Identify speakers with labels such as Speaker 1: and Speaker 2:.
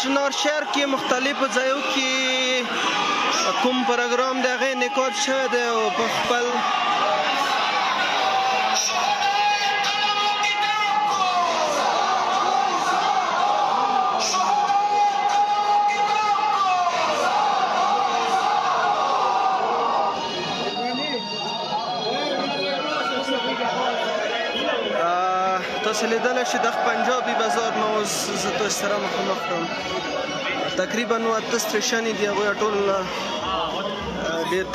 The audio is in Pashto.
Speaker 1: شنار شهر کې مختلفو ځایو کې کوم پروګرام دی هغه ریکارډ شوی دی او په خپل تاسو لیدلی شئ د پنجابي بازار نه اوس زه تاسو سره مخامخ کړم تقریبا 8 سټیشنې دي هغوی ټول ډېر